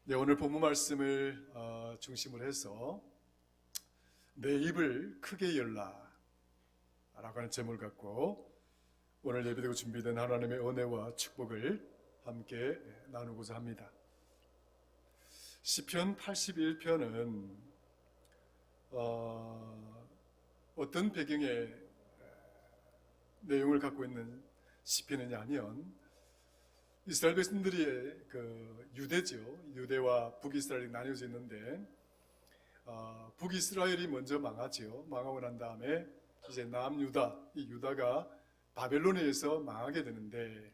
네, 오늘 본문 말씀을 중심으로 해서 내 입을 크게 열라 라고 하는 제목을 갖고 오늘 예배되고 준비된 하나님의 은혜와 축복을 함께 나누고자 합니다. 시편 81편은 어떤 배경의 내용을 갖고 있는 시편이냐면 이스라엘 백성들이 유대죠. 유대와 북이스라엘이 나뉘어져 있는데 북이스라엘이 먼저 망하죠. 망하고 난 다음에 이제 남유다, 이 유다가 바벨론에 의해서 망하게 되는데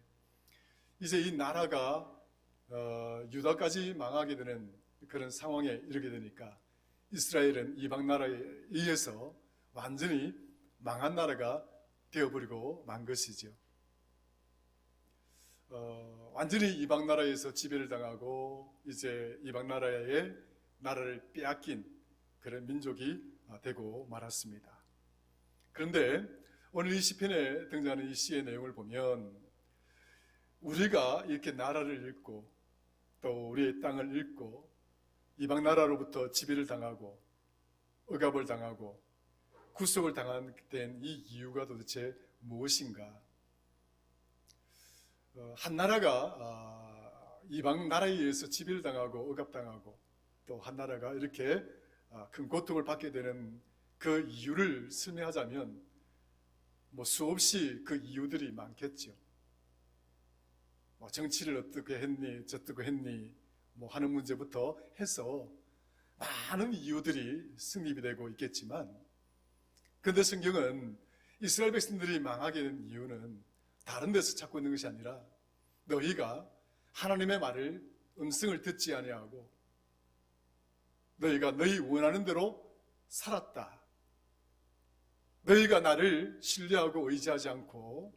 이제 이 나라가 유다까지 망하게 되는 그런 상황에 이르게 되니까 이스라엘은 이방 나라에 의해서 완전히 망한 나라가 되어버리고 만 것이죠. 완전히 이방 나라에서 지배를 당하고 이제 이방 나라의 나라를 빼앗긴 그런 민족이 되고 말았습니다. 그런데 오늘 이 시편에 등장하는 이 시의 내용을 보면 우리가 이렇게 나라를 잃고 또 우리의 땅을 잃고 이방 나라로부터 지배를 당하고 억압을 당하고 구속을 당한 이 이유가 도대체 무엇인가? 한 나라가 이방 나라에 의해서 지배를 당하고 억압당하고 또 한 나라가 이렇게 큰 고통을 받게 되는 그 이유를 설명하자면 수없이 그 이유들이 많겠죠. 정치를 어떻게 했니 저떻게 했니 하는 문제부터 해서 많은 이유들이 성립이 되고 있겠지만 그런데 성경은 이스라엘 백성들이 망하게 된 이유는 다른 데서 찾고 있는 것이 아니라 너희가 하나님의 말을 음성을 듣지 아니하고 너희가 너희 원하는 대로 살았다. 너희가 나를 신뢰하고 의지하지 않고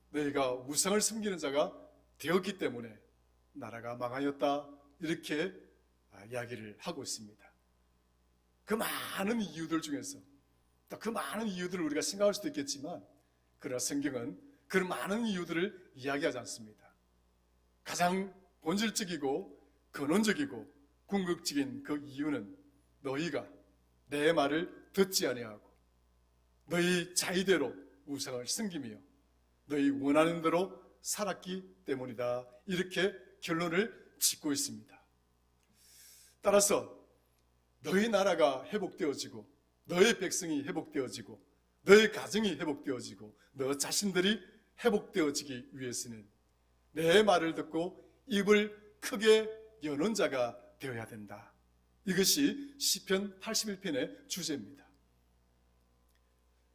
너희가 우상을 섬기는 자가 되었기 때문에 나라가 망하였다. 이렇게 이야기를 하고 있습니다. 그 많은 이유들 중에서 또 그 많은 이유들을 우리가 생각할 수도 있겠지만 그러나 성경은 그런 많은 이유들을 이야기하지 않습니다. 가장 본질적이고 근원적이고 궁극적인 그 이유는 너희가 내 말을 듣지 아니하고 너희 자의대로 우상을 섬기며 너희 원하는 대로 살았기 때문이다. 이렇게 결론을 짓고 있습니다. 따라서 너희 나라가 회복되어지고 너희 백성이 회복되어지고 너희 가정이 회복되어지고 너 자신들이 회복되어지기 위해서는 내 말을 듣고 입을 크게 여는 자가 되어야 된다. 이것이 시편 81편의 주제입니다.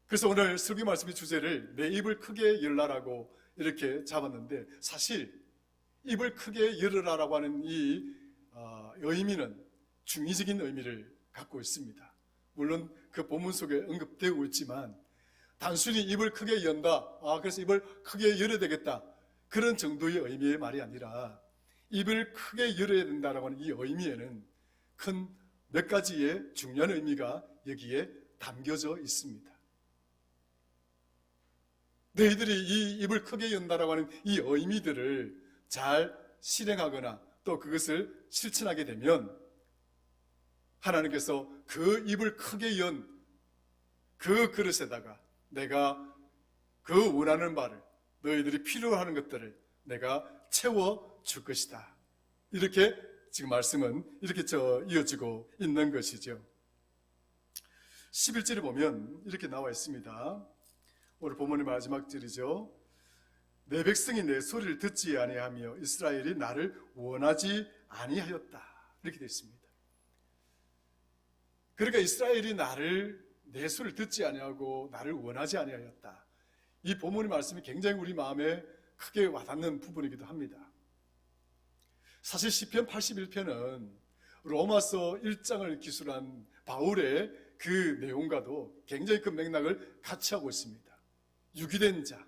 그래서 오늘 설교 말씀의 주제를 내 입을 크게 열라라고 이렇게 잡았는데 사실 입을 크게 열으라라고 하는 이 의미는 중의적인 의미를 갖고 있습니다. 물론 그 본문 속에 언급되고 있지만 단순히 입을 크게 연다. 그래서 입을 크게 열어야 되겠다. 그런 정도의 의미의 말이 아니라 입을 크게 열어야 된다라고 하는 이 의미에는 큰 몇 가지의 중요한 의미가 여기에 담겨져 있습니다. 너희들이 이 입을 크게 연다라고 하는 이 의미들을 잘 실행하거나 또 그것을 실천하게 되면 하나님께서 그 입을 크게 연 그 그릇에다가 내가 그 원하는 바를 너희들이 필요로 하는 것들을 내가 채워줄 것이다. 이렇게 지금 말씀은 이렇게 이어지고 있는 것이죠. 11절에 보면 이렇게 나와 있습니다. 오늘 본문의 마지막 절이죠. 내 백성이 내 소리를 듣지 아니하며 이스라엘이 나를 원하지 아니하였다. 이렇게 되어 있습니다. 그러니까 이스라엘이 내 소리를 듣지 아니하고 나를 원하지 아니하였다. 이 본문의 말씀이 굉장히 우리 마음에 크게 와닿는 부분이기도 합니다. 사실 시편 81편은 로마서 1장을 기술한 바울의 그 내용과도 굉장히 그 맥락을 같이 하고 있습니다. 유기된 자,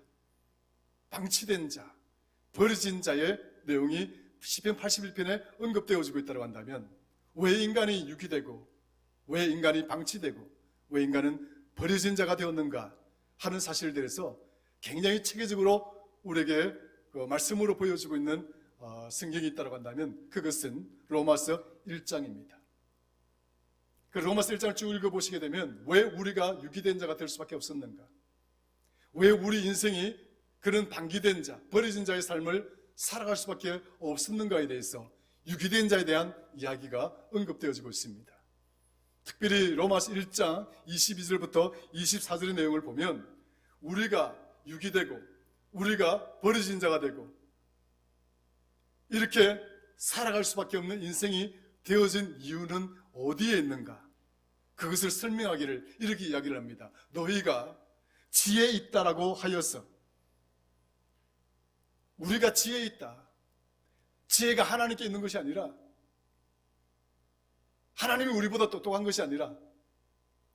방치된 자, 버려진 자의 내용이 시편 81편에 언급되어지고 있다고 한다면 왜 인간이 유기되고 왜 인간이 방치되고 왜 인간은 버려진 자가 되었는가 하는 사실에 대해서 굉장히 체계적으로 우리에게 그 말씀으로 보여주고 있는 성경이 있다고 한다면 그것은 로마서 1장입니다. 그 로마서 1장을 쭉 읽어보시게 되면 왜 우리가 유기된 자가 될 수밖에 없었는가? 왜 우리 인생이 그런 방기된 자, 버려진 자의 삶을 살아갈 수밖에 없었는가에 대해서 유기된 자에 대한 이야기가 언급되어지고 있습니다. 특별히 로마서 1장 22절부터 24절의 내용을 보면 우리가 유기되고 우리가 버려진 자가 되고 이렇게 살아갈 수밖에 없는 인생이 되어진 이유는 어디에 있는가? 그것을 설명하기를 이렇게 이야기를 합니다. 너희가 지혜 있다라고 하여서, 우리가 지혜 있다. 지혜가 하나님께 있는 것이 아니라, 하나님이 우리보다 똑똑한 것이 아니라,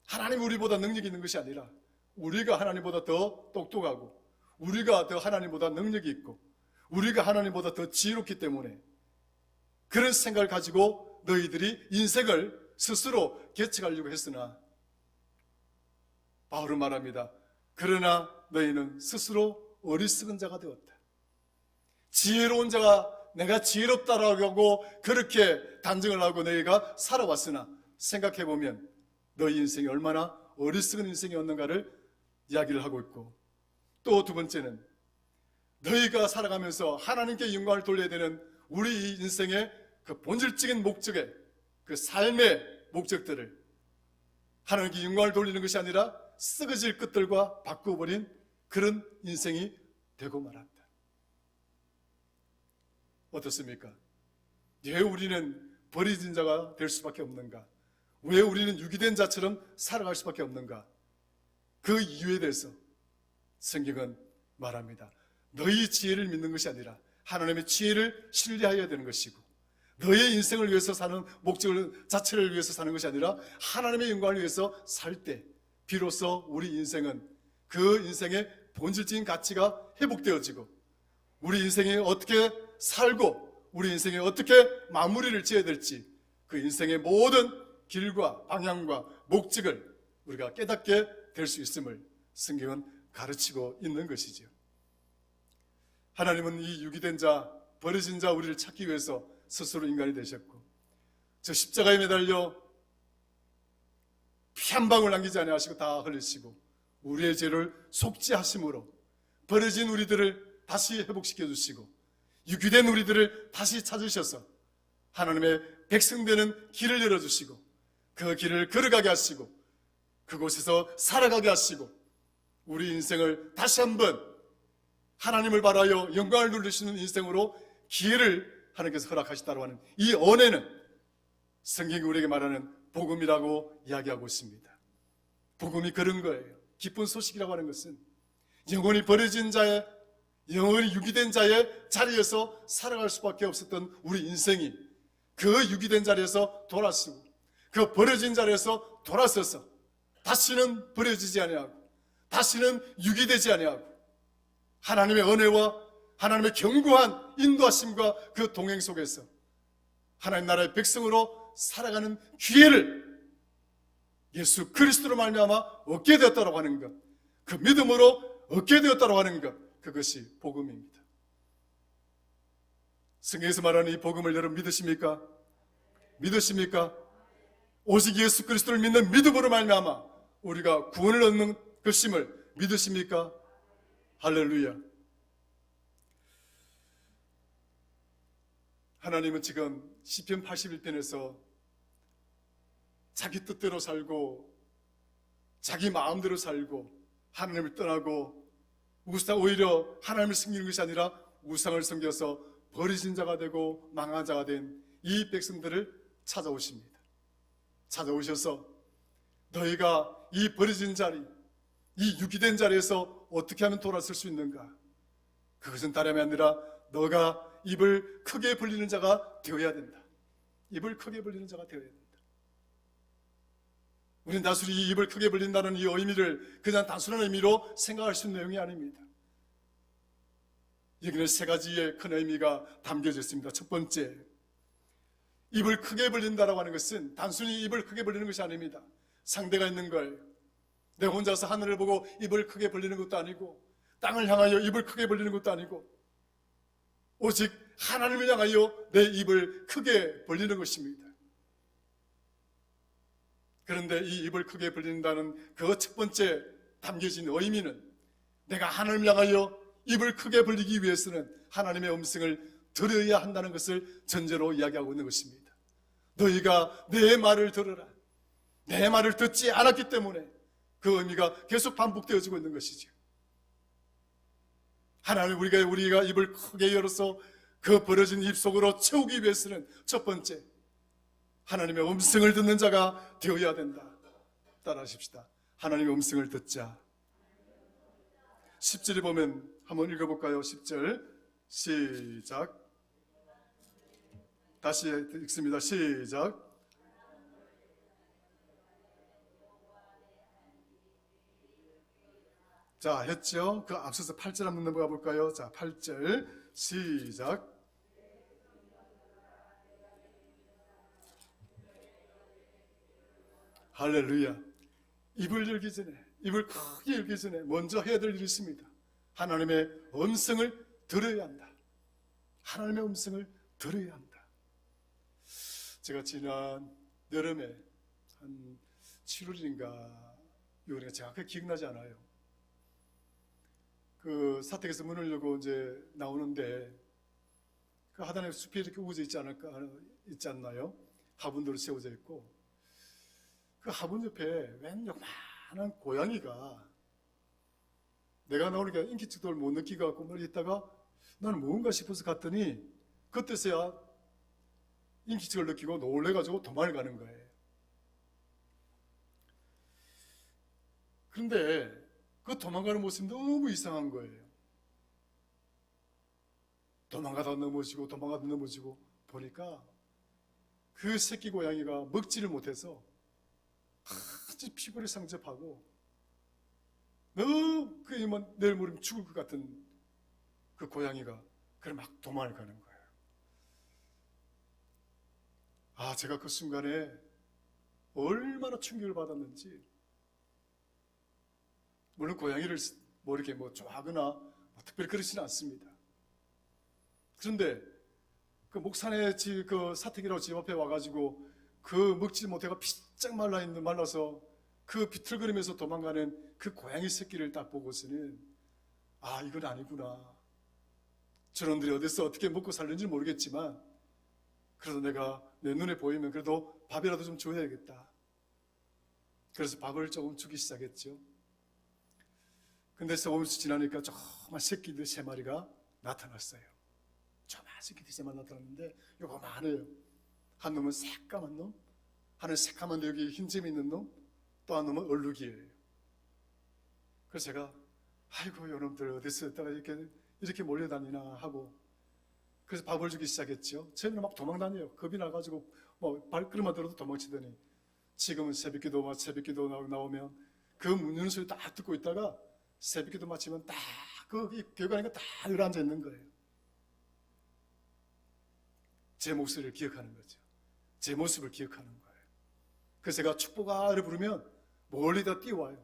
하나님이 우리보다 능력이 있는 것이 아니라, 우리가 하나님보다 더 똑똑하고 우리가 더 하나님보다 능력이 있고 우리가 하나님보다 더 지혜롭기 때문에 그런 생각을 가지고 너희들이 인생을 스스로 개척하려고 했으나 바울은 말합니다. 그러나 너희는 스스로 어리석은 자가 되었다. 지혜로운 자가 내가 지혜롭다라고 하고 그렇게 단정을 하고 너희가 살아왔으나 생각해보면 너희 인생이 얼마나 어리석은 인생이었는가를 이야기를 하고 있고, 또 두 번째는 너희가 살아가면서 하나님께 영광을 돌려야 되는 우리 인생의 그 본질적인 목적의 그 삶의 목적들을 하나님께 영광을 돌리는 것이 아니라 썩어질 것들과 바꾸어버린 그런 인생이 되고 말았다. 어떻습니까? 왜 우리는 버려진 자가 될 수밖에 없는가? 왜 우리는 유기된 자처럼 살아갈 수밖에 없는가? 그 이유에 대해서 성경은 말합니다. 너희 지혜를 믿는 것이 아니라 하나님의 지혜를 신뢰해야 되는 것이고, 너의 인생을 위해서 사는 목적을 자체를 위해서 사는 것이 아니라 하나님의 영광을 위해서 살 때 비로소 우리 인생은 그 인생의 본질적인 가치가 회복되어지고 우리 인생이 어떻게 살고 우리 인생에 어떻게 마무리를 지어야 될지 그 인생의 모든 길과 방향과 목적을 우리가 깨닫게 될 수 있음을 성경은 가르치고 있는 것이죠. 하나님은 이 유기된 자, 버려진 자 우리를 찾기 위해서 스스로 인간이 되셨고, 저 십자가에 매달려 피 한 방울 남기지 아니하시고 다 흘리시고 우리의 죄를 속죄하심으로 버려진 우리들을 다시 회복시켜 주시고 유기된 우리들을 다시 찾으셔서 하나님의 백성 되는 길을 열어주시고 그 길을 걸어가게 하시고 그곳에서 살아가게 하시고 우리 인생을 다시 한번 하나님을 바라여 영광을 누리시는 인생으로 기회를 하나님께서 허락하시다고 하는 이 은혜는 성경이 우리에게 말하는 복음이라고 이야기하고 있습니다. 복음이 그런 거예요. 기쁜 소식이라고 하는 것은 영원히 버려진 자의, 영원히 유기된 자의 자리에서 살아갈 수밖에 없었던 우리 인생이 그 유기된 자리에서 돌아서고 그 버려진 자리에서 돌아서서 다시는 버려지지 아니하고 다시는 유기되지 아니하고 하나님의 은혜와 하나님의 견고한 인도하심과 그 동행 속에서 하나님 나라의 백성으로 살아가는 기회를 예수 그리스도로 말미암아 얻게 되었다고 하는 것, 그 믿음으로 얻게 되었다고 하는 것, 그것이 복음입니다. 성경에서 말하는 이 복음을 여러분 믿으십니까? 믿으십니까? 오직 예수 그리스도를 믿는 믿음으로 말미암아 우리가 구원을 얻는 것임을 믿으십니까? 할렐루야. 하나님은 지금 시편 81편에서 자기 뜻대로 살고 자기 마음대로 살고 하나님을 떠나고 오히려 하나님을 섬기는 것이 아니라 우상을 섬겨서 버리신 자가 되고 망한 자가 된 이 백성들을 찾아오십니다. 찾아오셔서 너희가 이 버려진 자리, 이 유기된 자리에서 어떻게 하면 돌아설 수 있는가? 그것은 다름이 아니라 너가 입을 크게 벌리는 자가 되어야 된다. 입을 크게 벌리는 자가 되어야 된다. 우리는 단순히 이 입을 크게 벌린다는 이 의미를 그냥 단순한 의미로 생각할 수 있는 내용이 아닙니다. 여기는 세 가지의 큰 의미가 담겨져 있습니다. 첫 번째, 입을 크게 벌린다라고 하는 것은 단순히 입을 크게 벌리는 것이 아닙니다. 상대가 있는 거예요. 내가 혼자서 하늘을 보고 입을 크게 벌리는 것도 아니고 땅을 향하여 입을 크게 벌리는 것도 아니고 오직 하나님을 향하여 내 입을 크게 벌리는 것입니다. 그런데 이 입을 크게 벌린다는 그 첫 번째 담겨진 의미는 내가 하나님을 향하여 입을 크게 벌리기 위해서는 하나님의 음성을 들어야 한다는 것을 전제로 이야기하고 있는 것입니다. 너희가 내 말을 들으라. 내 말을 듣지 않았기 때문에 그 의미가 계속 반복되어지고 있는 것이죠. 하나님 우리가 입을 크게 열어서 그 벌어진 입 속으로 채우기 위해서는 첫 번째 하나님의 음성을 듣는 자가 되어야 된다. 따라하십시다. 하나님의 음성을 듣자. 10절에 보면 한번 읽어볼까요? 10절 시작. 다시 읽습니다. 시작. 자, 했죠? 그 앞서서 8절 한번 넘어가 볼까요? 자, 8절 시작. 할렐루야. 입을 열기 전에, 입을 크게 열기 전에 먼저 해야 될 일이 있습니다. 하나님의 음성을 들어야 한다. 하나님의 음성을 들어야 한다. 제가 지난 여름에 한 7월인가 6월인가 정확하게 기억나지 않아요. 그 사택에서 문을 열고 이제 나오는데 그 하단에 숲이 이렇게 우거져 있지 않나요? 화분으로 세워져 있고 그 화분 옆에 웬 요만한 고양이가 내가 나오니까 인기척도를 못 느끼고 갖고 뭐 있다가 나는 뭔가 싶어서 갔더니 그때서야 인기척을 느끼고 놀래가지고 도망을 가는 거예요. 그런데 그 도망가는 모습이 너무 이상한 거예요. 도망가다 넘어지고 보니까 그 새끼 고양이가 먹지를 못해서 아주 피골이 상접하고 너무 내일 모레면 죽을 것 같은 그 고양이가 그래 막 도망을 가는 거예요. 아, 제가 그 순간에 얼마나 충격을 받았는지. 물론 고양이를 뭐 이렇게 좋아하거나 특별히 그렇지는 않습니다. 그런데 그 목산의 그 사택이라고 집 앞에 와가지고 그 먹지 못해가 피쩍 말라서 그 비틀거리면서 도망가는 그 고양이 새끼를 딱 보고서는 아, 이건 아니구나. 저놈들이 어디서 어떻게 먹고 살는지 모르겠지만 그래도 내가 내 눈에 보이면 그래도 밥이라도 좀 줘야겠다. 그래서 밥을 조금 주기 시작했죠. 근데 조금 지나니까 조그만 새끼들 3마리가 나타났어요. 조그만 새끼들 3마리 나타났는데 요거만해요. 한 놈은 새까만 놈, 하나는 새까만데 여기 흰점이 있는 놈, 또 한 놈은 얼룩이에요. 그래서 제가 아이고 요놈들 어디서 이렇게 몰려다니나 하고 그래서 밥을 주기 시작했죠. 처음에는 막 도망다녀요. 겁이 나가지고 발걸음만 들어도 도망치더니 지금은 새벽기도 나오면 그 문 여는 소리 딱 듣고 있다가 새벽기도 마치면 딱 거기 벽안에 딱 들어앉아 있는 거예요. 제 목소리를 기억하는 거죠. 제 모습을 기억하는 거예요. 그래서 제가 축복아를 부르면 멀리 다 뛰어와요.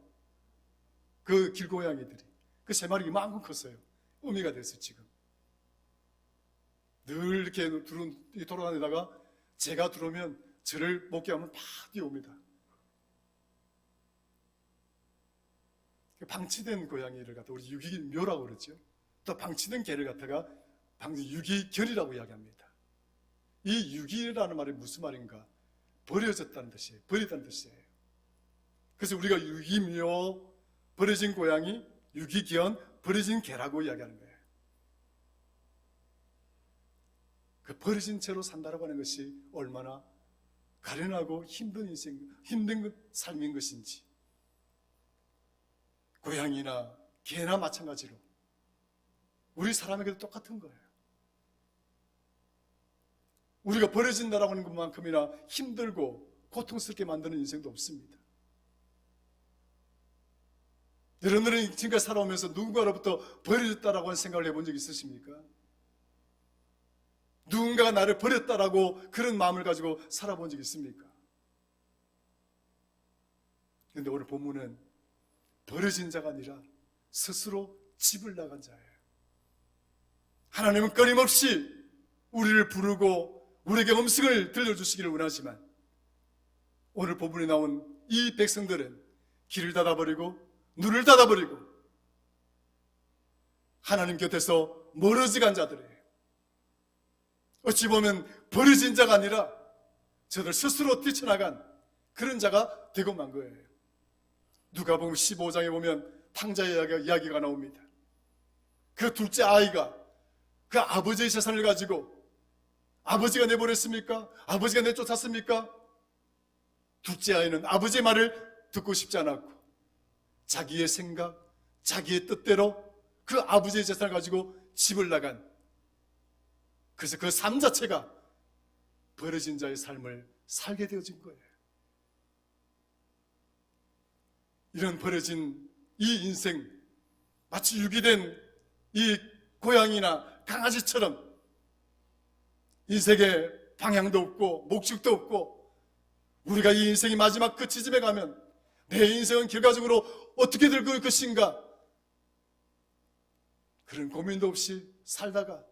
그 길고양이들이. 그 3마리 이만큼 컸어요. 의미가 됐어요, 지금. 늘 이렇게 돌아다니다가 제가 들어오면 저를 목격하면 다 뛰어옵니다. 방치된 고양이를 갖다 우리 유기묘라고 그러죠. 또 방치된 개를 갖다가 유기견이라고 이야기합니다. 이 유기라는 말이 무슨 말인가? 버려졌다는 뜻이에요. 버리다는 뜻이에요. 그래서 우리가 유기묘, 버려진 고양이, 유기견, 버려진 개라고 이야기하는 거예요. 그 버려진 채로 산다라고 하는 것이 얼마나 가련하고 힘든 삶인 것인지. 고양이나 개나 마찬가지로 우리 사람에게도 똑같은 거예요. 우리가 버려진다라고 하는 것만큼이나 힘들고 고통스럽게 만드는 인생도 없습니다. 여러분들은 지금까지 살아오면서 누군가로부터 버려졌다라고 하는 생각을 해본 적 있으십니까? 누군가가 나를 버렸다라고 그런 마음을 가지고 살아본 적 있습니까? 그런데 오늘 본문은 버려진 자가 아니라 스스로 집을 나간 자예요. 하나님은 끊임없이 우리를 부르고 우리에게 음성을 들려주시기를 원하지만 오늘 본문에 나온 이 백성들은 귀를 닫아버리고 눈을 닫아버리고 하나님 곁에서 멀어져 간 자들이에요. 어찌 보면 버려진 자가 아니라 저들 스스로 뛰쳐나간 그런 자가 되고 만 거예요. 누가복음 15장에 보면 탕자의 이야기가 나옵니다. 그 둘째 아이가 그 아버지의 재산을 가지고 아버지가 내보냈습니까? 아버지가 내쫓았습니까? 둘째 아이는 아버지의 말을 듣고 싶지 않았고 자기의 생각, 자기의 뜻대로 그 아버지의 재산을 가지고 집을 나간, 그래서 그 삶 자체가 버려진 자의 삶을 살게 되어진 거예요. 이런 버려진 이 인생, 마치 유기된 이 고양이나 강아지처럼 인생에 방향도 없고 목적도 없고, 우리가 이 인생이 마지막 그 지점에 가면 내 인생은 결과적으로 어떻게 될 것인가, 그런 고민도 없이 살다가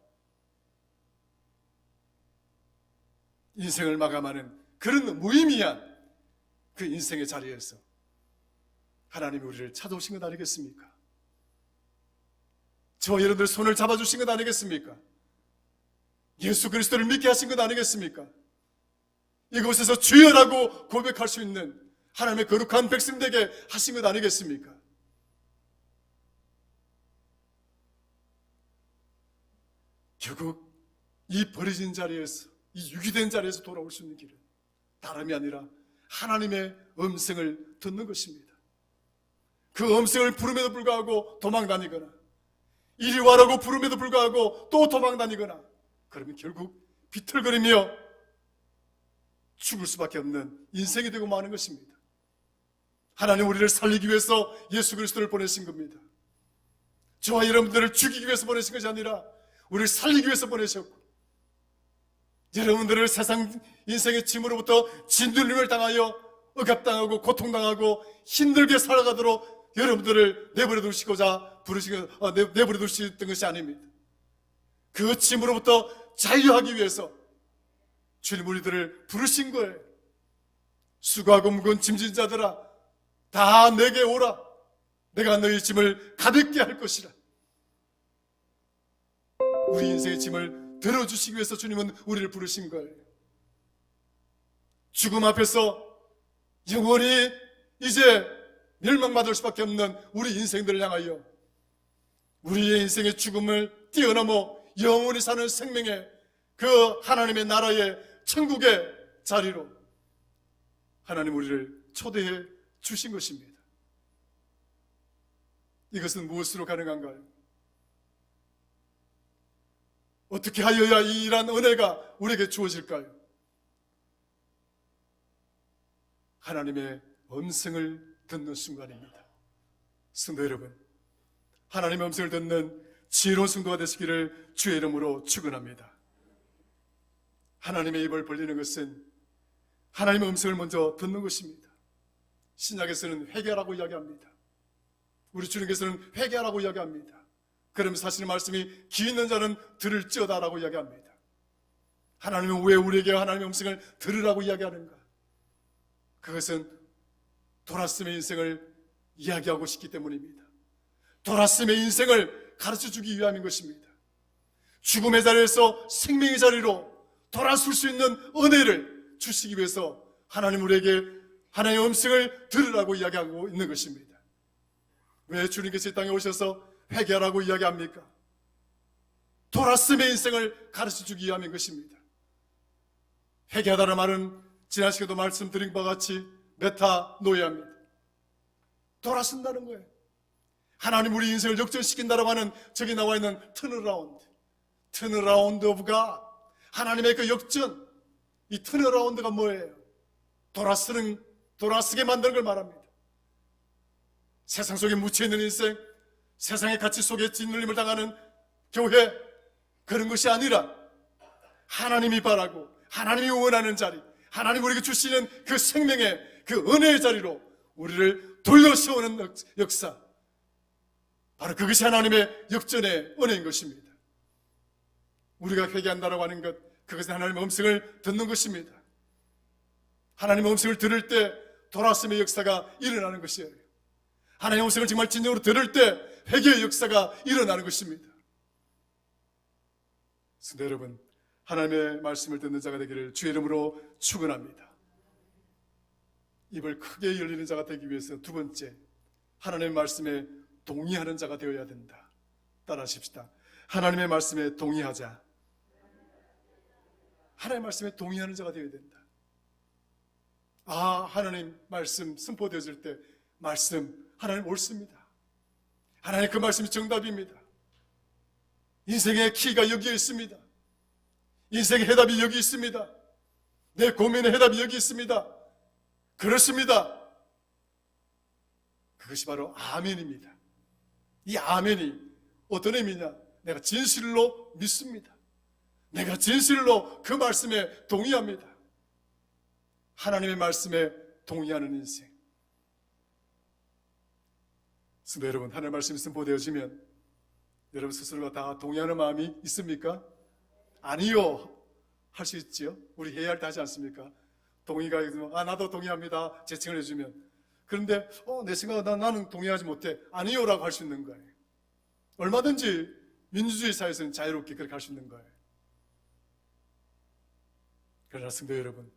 인생을 마감하는 그런 무의미한 그 인생의 자리에서 하나님이 우리를 찾아오신 것 아니겠습니까? 저와 여러분들 손을 잡아주신 것 아니겠습니까? 예수 그리스도를 믿게 하신 것 아니겠습니까? 이곳에서 주여라고 고백할 수 있는 하나님의 거룩한 백성 되게 하신 것 아니겠습니까? 결국 이 버려진 자리에서, 이 유기된 자리에서 돌아올 수 있는 길은 다름이 아니라 하나님의 음성을 듣는 것입니다. 그 음성을 부름에도 불구하고 도망다니거나, 이리 와라고 부름에도 불구하고 또 도망다니거나, 그러면 결국 비틀거리며 죽을 수밖에 없는 인생이 되고 마는 것입니다. 하나님 우리를 살리기 위해서 예수 그리스도를 보내신 겁니다. 저와 여러분들을 죽이기 위해서 보내신 것이 아니라 우리를 살리기 위해서 보내셨고, 여러분들을 세상 인생의 짐으로부터 진들림을 당하여 억압당하고 고통당하고 힘들게 살아가도록 여러분들을 내버려 두시고자 내버려 두셨던 것이 아닙니다. 그 짐으로부터 자유하기 위해서 주님 우리들을 부르신 거예요. 수고하고 무거운 짐진 자들아 다 내게 오라. 내가 너희 짐을 가볍게 할 것이라. 우리 인생의 짐을 들어주시기 위해서 주님은 우리를 부르신 거예요. 죽음 앞에서 영원히 이제 멸망받을 수밖에 없는 우리 인생들을 향하여 우리의 인생의 죽음을 뛰어넘어 영원히 사는 생명의 그 하나님의 나라의 천국의 자리로 하나님 우리를 초대해 주신 것입니다. 이것은 무엇으로 가능한가요? 어떻게 하여야 이러한 은혜가 우리에게 주어질까요? 하나님의 음성을 듣는 순간입니다. 성도 여러분, 하나님의 음성을 듣는 지혜로운 성도가 되시기를 주의 이름으로 축원합니다. 하나님의 입을 벌리는 것은 하나님의 음성을 먼저 듣는 것입니다. 신약에서는 회개하라고 이야기합니다. 우리 주님께서는 회개하라고 이야기합니다. 그러면서 하시는 말씀이 귀 있는 자는 들을지어다라고 이야기합니다. 하나님은 왜 우리에게 하나님의 음성을 들으라고 이야기하는가? 그것은 돌았음의 인생을 이야기하고 싶기 때문입니다. 돌았음의 인생을 가르쳐주기 위함인 것입니다. 죽음의 자리에서 생명의 자리로 돌아설 수 있는 은혜를 주시기 위해서 하나님 우리에게 하나님의 음성을 들으라고 이야기하고 있는 것입니다. 왜 주님께서 이 땅에 오셔서 회개하라고 이야기합니까? 돌았음의 인생을 가르쳐주기 위함인 것입니다. 회개하다는 말은 지난 시간에도 말씀드린 바와 같이 메타노이아입니다. 돌아선다는 거예요. 하나님 우리 인생을 역전시킨다라고 하는 저기 나와 있는 턴어라운드 오브 갓, 하나님의 그 역전, 이 턴어라운드가 뭐예요? 돌아서게 만드는 걸 말합니다. 세상 속에 묻혀있는 인생, 세상의 가치 속에 짓눌림을 당하는 교회, 그런 것이 아니라 하나님이 바라고 하나님이 원하는 자리, 하나님 우리에게 주시는 그 생명의 그 은혜의 자리로 우리를 돌려세우는 역사, 바로 그것이 하나님의 역전의 은혜인 것입니다. 우리가 회개한다라고 하는 것, 그것은 하나님의 음성을 듣는 것입니다. 하나님의 음성을 들을 때 돌아섬의 역사가 일어나는 것이에요. 하나님의 음성을 정말 진정으로 들을 때 회개의 역사가 일어나는 것입니다. 성도 여러분, 하나님의 말씀을 듣는 자가 되기를 주의 이름으로 축원합니다. 입을 크게 열리는 자가 되기 위해서 두 번째, 하나님의 말씀에 동의하는 자가 되어야 된다. 따라하십시다. 하나님의 말씀에 동의하자. 하나님의 말씀에 동의하는 자가 되어야 된다. 하나님 말씀 선포되어질 때 말씀 하나님 옳습니다. 하나님 그 말씀이 정답입니다. 인생의 키가 여기에 있습니다. 인생의 해답이 여기 있습니다. 내 고민의 해답이 여기 있습니다. 그렇습니다. 그것이 바로 아멘입니다. 이 아멘이 어떤 의미냐? 내가 진실로 믿습니다. 내가 진실로 그 말씀에 동의합니다. 하나님의 말씀에 동의하는 인생. 성도 여러분, 하나님의 말씀이 선포되어지면 여러분 스스로가 다 동의하는 마음이 있습니까? 아니요 할 수 있지요. 우리 회의할 때 하지 않습니까? 동의가 있으면 나도 동의합니다 제청을 해주면, 그런데 내 생각은 나는 동의하지 못해 아니요라고 할 수 있는 거예요. 얼마든지 민주주의 사회에서는 자유롭게 그렇게 할 수 있는 거예요. 그러나 성도 여러분,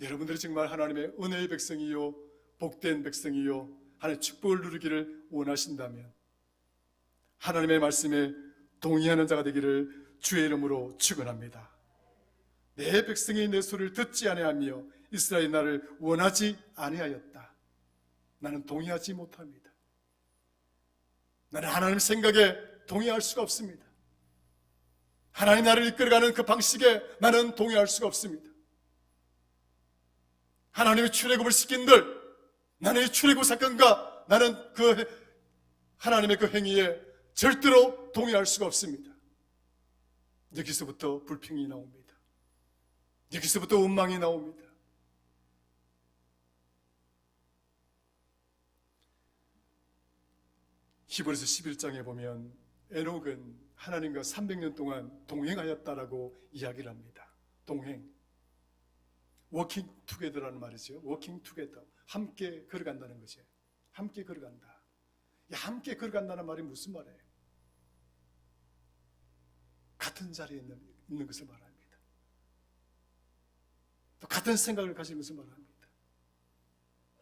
여러분들이 정말 하나님의 은혜의 백성이요 복된 백성이요 하나님의 축복을 누리기를 원하신다면 하나님의 말씀에 동의하는 자가 되기를 주의 이름으로 축원합니다. 내 백성이 내 소리를 듣지 아니하며 이스라엘이 나를 원하지 아니하였다. 나는 동의하지 못합니다. 나는 하나님 생각에 동의할 수가 없습니다. 하나님 나를 이끌어가는 그 방식에 나는 동의할 수가 없습니다. 하나님의 출애굽을 시킨들, 나는 이 출애굽 사건과 나는 그 하나님의 그 행위에 절대로 동의할 수가 없습니다. 여기서부터 불평이 나옵니다. 여기서부터 원망이 나옵니다. 히브리서 11장에 보면 에녹은 하나님과 300년 동안 동행하였다라고 이야기를 합니다. 동행. 워킹 투게더라는 말이죠. 워킹 투게더. 함께 걸어간다는 것이에요. 함께 걸어간다. 함께 걸어간다는 말이 무슨 말이에요? 같은 자리에 있는 것을 말합니다. 또 같은 생각을 가지는 것을 말합니다.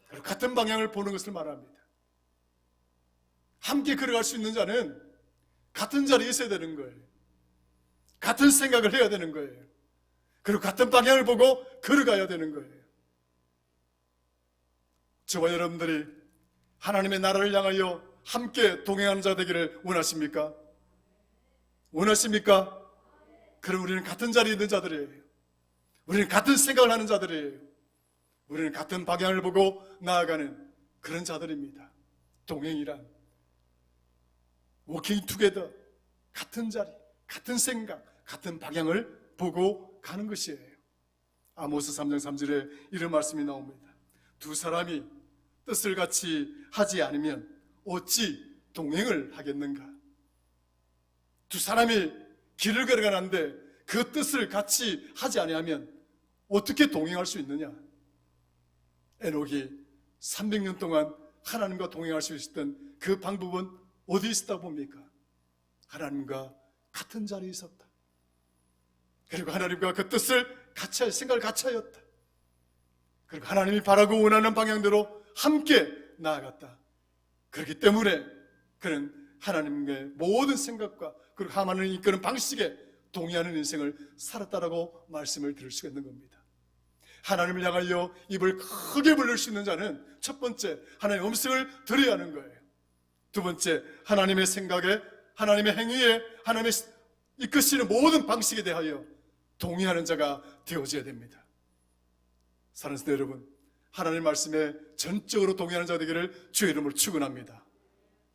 그리고 같은 방향을 보는 것을 말합니다. 함께 걸어갈 수 있는 자는 같은 자리에 있어야 되는 거예요. 같은 생각을 해야 되는 거예요. 그리고 같은 방향을 보고 걸어가야 되는 거예요. 저와 여러분들이 하나님의 나라를 향하여 함께 동행하는 자 되기를 원하십니까? 원하십니까? 그럼 우리는 같은 자리에 있는 자들이에요. 우리는 같은 생각을 하는 자들이에요. 우리는 같은 방향을 보고 나아가는 그런 자들입니다. 동행이란 워킹 투게더, 같은 자리, 같은 생각, 같은 방향을 보고 가는 것이에요. 아모스 3장 3절에 이런 말씀이 나옵니다. 두 사람이 뜻을 같이 하지 않으면 어찌 동행을 하겠는가? 두 사람이 길을 걸어가는데 그 뜻을 같이 하지 아니하면 어떻게 동행할 수 있느냐? 에녹이 300년 동안 하나님과 동행할 수 있었던 그 방법은 어디 있었다 봅니까? 하나님과 같은 자리에 있었다. 그리고 하나님과 그 뜻을 같이 생각을 같이 하였다. 그리고 하나님이 바라고 원하는 방향대로 함께 나아갔다. 그렇기 때문에 그는 하나님의 모든 생각과 그리고 하나님을 이끄는 방식에 동의하는 인생을 살았다라고 말씀을 드릴 수가 있는 겁니다. 하나님을 향하여 입을 크게 벌릴 수 있는 자는 첫 번째 하나님의 음성을 들어야 하는 거예요. 두 번째 하나님의 생각에, 하나님의 행위에, 하나님의 이끄시는 모든 방식에 대하여 동의하는 자가 되어져야 됩니다. 사랑하는 성도 여러분, 하나님의 말씀에 전적으로 동의하는 자가 되기를 주의 이름으로 축원합니다.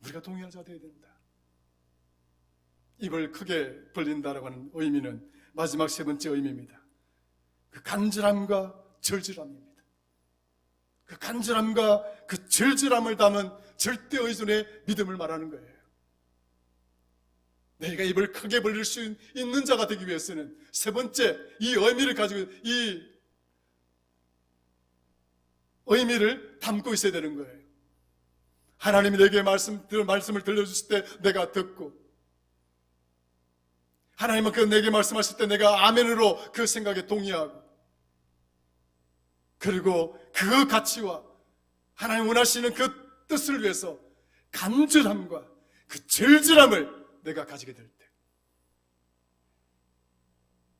우리가 동의하는 자가 되어야 된다. 입을 크게 벌린다라고 하는 의미는 마지막 세 번째 의미입니다. 그 간절함과 절절함입니다. 그 간절함과 그 절절함을 담은 절대 의존의 믿음을 말하는 거예요. 내가 입을 크게 벌릴 수 있는 자가 되기 위해서는 세 번째, 이 의미를 가지고 이 의미를 담고 있어야 되는 거예요. 하나님이 내게 말씀을 들려주실 때 내가 듣고, 하나님은 내게 말씀하실 때 내가 아멘으로 그 생각에 동의하고, 그리고 그 가치와 하나님 원하시는 그 뜻을 위해서 간절함과 그 절절함을 내가 가지게 될 때,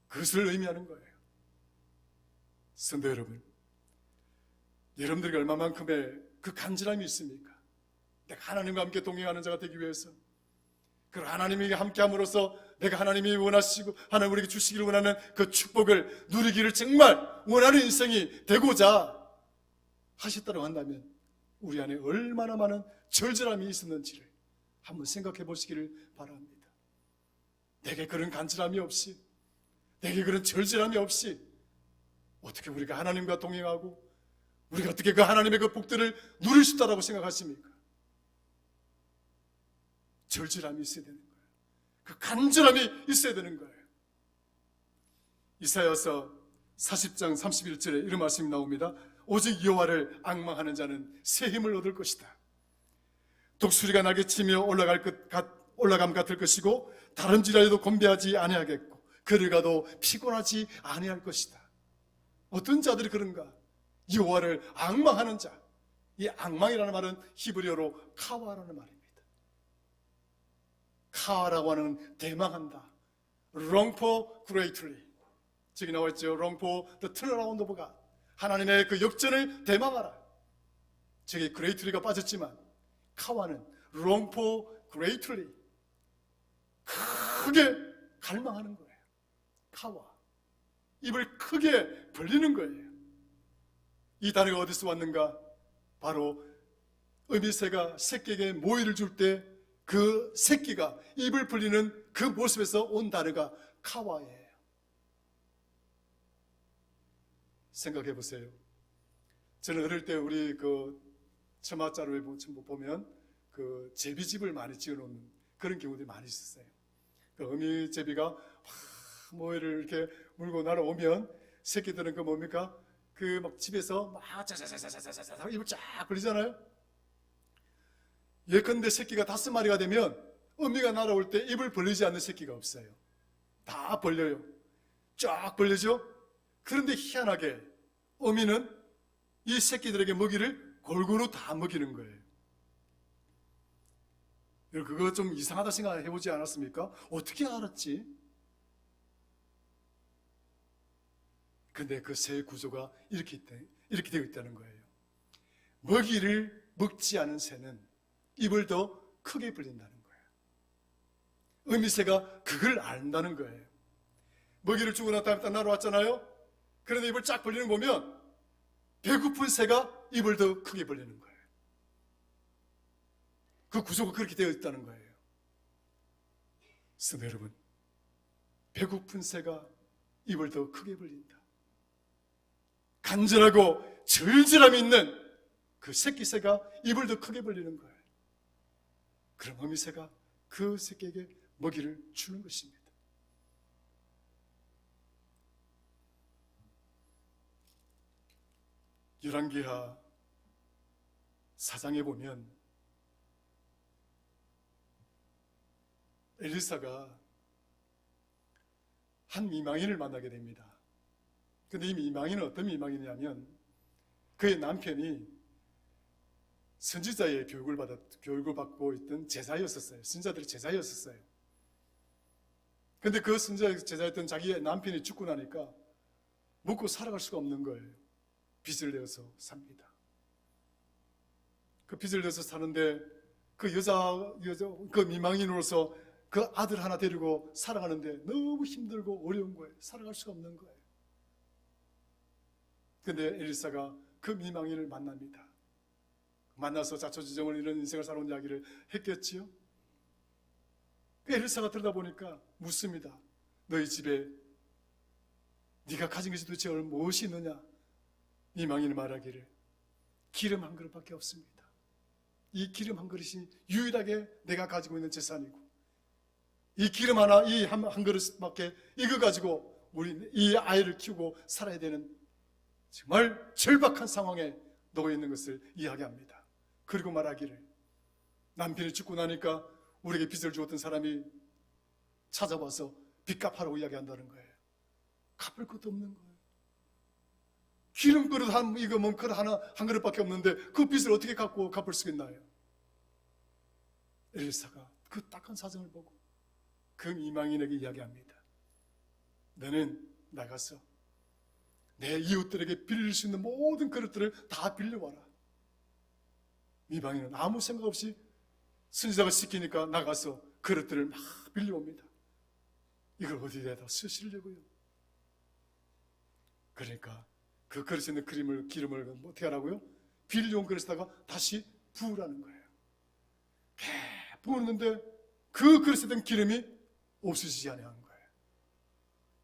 그것을 의미하는 거예요. 성도 여러분, 여러분들에게 얼마만큼의 그 간절함이 있습니까? 내가 하나님과 함께 동행하는 자가 되기 위해서, 그리고 하나님이 함께 함으로써 내가 하나님이 원하시고 하나님 우리에게 주시기를 원하는 그 축복을 누리기를 정말 원하는 인생이 되고자 하셨다고 한다면 우리 안에 얼마나 많은 절절함이 있었는지를 한번 생각해 보시기를 바랍니다. 내게 그런 간절함이 없이, 내게 그런 절절함이 없이 어떻게 우리가 하나님과 동행하고 우리가 어떻게 그 하나님의 그 복들을 누릴 수 있다고 생각하십니까? 절절함이 있어야 되는 거예요. 그 간절함이 있어야 되는 거예요. 이사야서 40장 31절에 이런 말씀이 나옵니다. 오직 여호와를 앙망하는 자는 새 힘을 얻을 것이다. 독수리가 날개치며 올라감 같을 것이고 다름질하여도 곤배하지 아니하겠고 그를 가도 피곤하지 아니할 것이다. 어떤 자들이 그런가? 여호와를 앙망하는 자. 이 앙망이라는 말은 히브리어로 카와라는 말입니다. 카와라고 하는 대망한다. long for greatly. 저기 나와있죠. long for the turnaround of God. 하나님의 그 역전을 대망하라. 저기 greatly가 빠졌지만 카와는 long for greatly. 크게 갈망하는 거예요. 카와. 입을 크게 벌리는 거예요. 이 단어가 어디서 왔는가? 바로 어미새가 새끼에게 모이를 줄 때 그 새끼가 입을 벌리는 그 모습에서 온 단어가 카와예요. 생각해 보세요. 저는 어릴 때 우리 그 처마자루에 보면 그 제비집을 많이 지어 놓는 그런 경우들이 많이 있었어요. 그 어미 제비가 모이를 이렇게 물고 날아오면 새끼들은 그 뭡니까? 그 막 집에서 막 짜자자자자자자 입을 쫙 벌리잖아요. 예컨대 새끼가 5마리가 되면 어미가 날아올 때 입을 벌리지 않는 새끼가 없어요. 다 벌려요. 쫙 벌리죠. 그런데 희한하게 어미는 이 새끼들에게 먹이를 골고루 다 먹이는 거예요. 그거 좀 이상하다 생각해 보지 않았습니까? 어떻게 알았지? 근데 그 새 구조가 이렇게 되어 있다는 거예요. 먹이를 먹지 않은 새는 입을 더 크게 벌린다는 거예요. 어미새가 그걸 안다는 거예요. 먹이를 주고 난 다음에 날아왔잖아요. 그런데 입을 쫙 벌리는 거 보면 배고픈 새가 입을 더 크게 벌리는 거예요. 그 구조가 그렇게 되어 있다는 거예요. 성도 여러분, 배고픈 새가 입을 더 크게 벌린다. 간절하고 절절함이 있는 그 새끼 새가 입을 더 크게 벌리는 거예요. 그럼 어미새가 그 새끼에게 먹이를 주는 것입니다. 열왕기하 4장에 보면 엘리사가 한 미망인을 만나게 됩니다. 그런데 이 미망인은 어떤 미망인이냐면 그의 남편이 선지자의 교육을 받고 있던 제자였었어요. 선지자들이 제자였었어요. 그런데 그 제자였던 자기의 남편이 죽고 나니까 먹고 살아갈 수가 없는 거예요. 빚을 내어서 삽니다. 그 빚을 내서 사는데 그 그 미망인으로서 그 아들 하나 데리고 살아가는데 너무 힘들고 어려운 거예요. 살아갈 수가 없는 거예요. 그런데 엘리사가 그 미망인을 만납니다. 만나서 자초지종을 이런 인생을 살아온 이야기를 했겠지요. 그 엘리사가 들여다보니까 묻습니다. 너희 집에 네가 가진 것이 도대체 무엇이 있느냐? 미망인이 말하기를 기름 한 그릇밖에 없습니다. 이 기름 한 그릇이 유일하게 내가 가지고 있는 재산이고 이 기름 하나, 이 한 그릇밖에 이거 가지고 우리 이 아이를 키우고 살아야 되는 정말 절박한 상황에 놓여 있는 것을 이야기합니다. 그리고 말하기를, 남편이 죽고 나니까 우리에게 빚을 주었던 사람이 찾아와서 빚갚아라고 이야기한다는 거예요. 갚을 것도 없는 거예요. 기름 그릇 이거 뭐 그릇 한 그릇밖에 없는데 그 빚을 어떻게 갚을 수 있나요? 엘사가 그 딱한 사정을 보고 그 이방인에게 이야기합니다. 너는 나가서 내 이웃들에게 빌릴 수 있는 모든 그릇들을 다 빌려와라. 이방인은 아무 생각 없이 선지자가 시키니까 나가서 그릇들을 막 빌려옵니다. 이걸 어디에다 쓰시려고요? 그러니까 그 그릇에 있는 기름을 어떻게 하라고요? 빌려온 그릇에다가 다시 부으라는 거예요. 부었는데 그 그릇에 있던 기름이 없어지지 않는 거예요.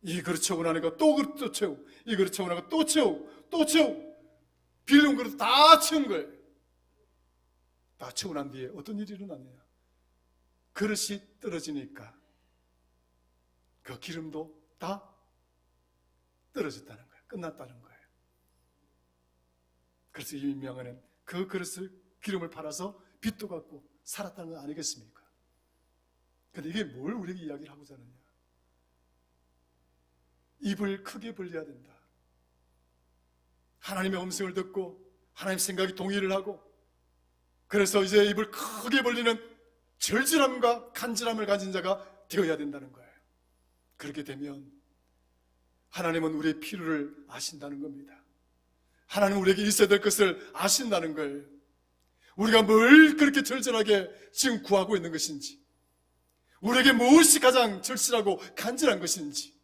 이 그릇 채우고 나니까 또 그릇 또 채우고, 이 그릇 채우고 나니까 또 채우고, 또 채우고, 빌려온 그릇 다 채운 거예요. 다 채우고 난 뒤에 어떤 일이 일어났느냐? 그릇이 떨어지니까 그 기름도 다 떨어졌다는 거예요. 끝났다는 거예요. 그래서 이 민명은 그 그릇을 기름을 팔아서 빚도 갚고 살았다는 거 아니겠습니까? 근데 이게 뭘 우리에게 이야기를 하고자 하느냐? 입을 크게 벌려야 된다. 하나님의 음성을 듣고 하나님 생각에 동의를 하고, 그래서 이제 입을 크게 벌리는 절절함과 간절함을 가진 자가 되어야 된다는 거예요. 그렇게 되면 하나님은 우리의 필요를 아신다는 겁니다. 하나님은 우리에게 있어야 될 것을 아신다는 거예요. 우리가 뭘 그렇게 절절하게 지금 구하고 있는 것인지, 우리에게 무엇이 가장 절실하고 간절한 것인지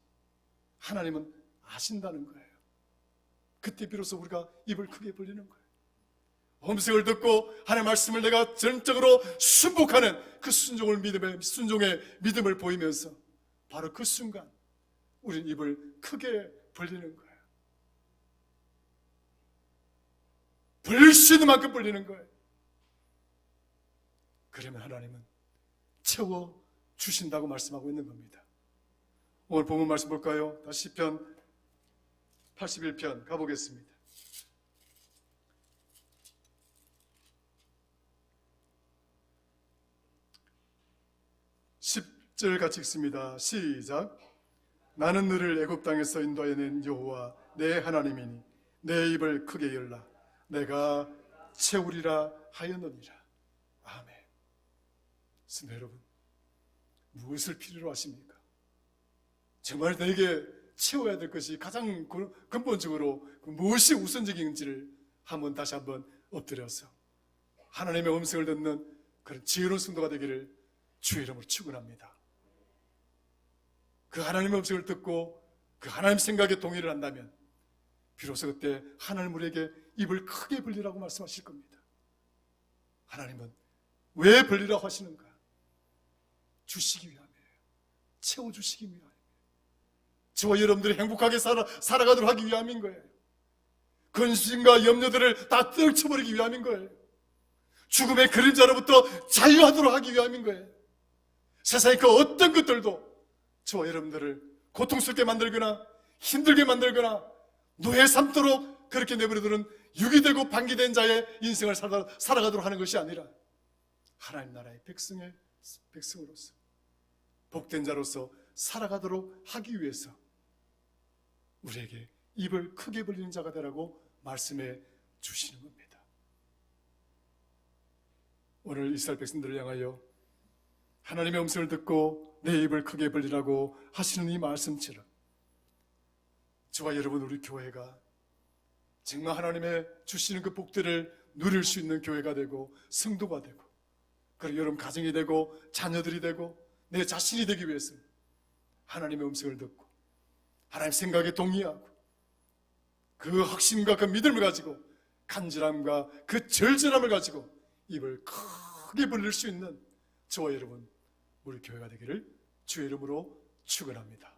하나님은 아신다는 거예요. 그때 비로소 우리가 입을 크게 벌리는 거예요. 음성을 듣고 하나님의 말씀을 내가 전적으로 순복하는 그 순종의 믿음을 보이면서 바로 그 순간 우리는 입을 크게 벌리는 거예요. 벌릴 수 있는 만큼 벌리는 거예요. 그러면 하나님은 채워 주신다고 말씀하고 있는 겁니다. 오늘 본문 말씀 볼까요? 다시 시편 81편 가보겠습니다. 10절 같이 읽습니다. 시작. 나는 너를 애굽 땅에서 인도하여낸 여호와 내 하나님이니 내 입을 크게 열라 내가 채우리라 하였느니라. 아멘. 성도 여러분, 무엇을 필요로 하십니까? 정말 내게 채워야 될 것이 가장 근본적으로 무엇이 우선적인지를 다시 한번 엎드려서 하나님의 음성을 듣는 그런 지혜로운 성도가 되기를 주의 이름으로 축원합니다. 그 하나님의 음성을 듣고 그 하나님 생각에 동의를 한다면 비로소 그때 하나님 우리에게 입을 크게 벌리라고 말씀하실 겁니다. 하나님은 왜 벌리라고 하시는가? 주시기 위함이에요. 채워주시기 위함이에요. 저와 여러분들이 행복하게 살아가도록 하기 위함인 거예요. 근심과 염려들을 다 떨쳐버리기 위함인 거예요. 죽음의 그림자로부터 자유하도록 하기 위함인 거예요. 세상의 그 어떤 것들도 저와 여러분들을 고통스럽게 만들거나 힘들게 만들거나 노예 삼도록 그렇게 내버려두는 유기되고 방기된 자의 인생을 살아가도록 하는 것이 아니라 하나님 나라의 백성으로서 복된 자로서 살아가도록 하기 위해서 우리에게 입을 크게 벌리는 자가 되라고 말씀해 주시는 겁니다. 오늘 이스라엘 백성들을 향하여 하나님의 음성을 듣고 내 입을 크게 벌리라고 하시는 이 말씀처럼 저와 여러분 우리 교회가 정말 하나님의 주시는 그 복들을 누릴 수 있는 교회가 되고 성도가 되고 그리고 여러분 가정이 되고 자녀들이 되고 내 자신이 되기 위해서 하나님의 음성을 듣고 하나님 생각에 동의하고 그 확신과 그 믿음을 가지고 간절함과 그 절절함을 가지고 입을 크게 벌릴 수 있는 저와 여러분 우리 교회가 되기를 주의 이름으로 축원합니다.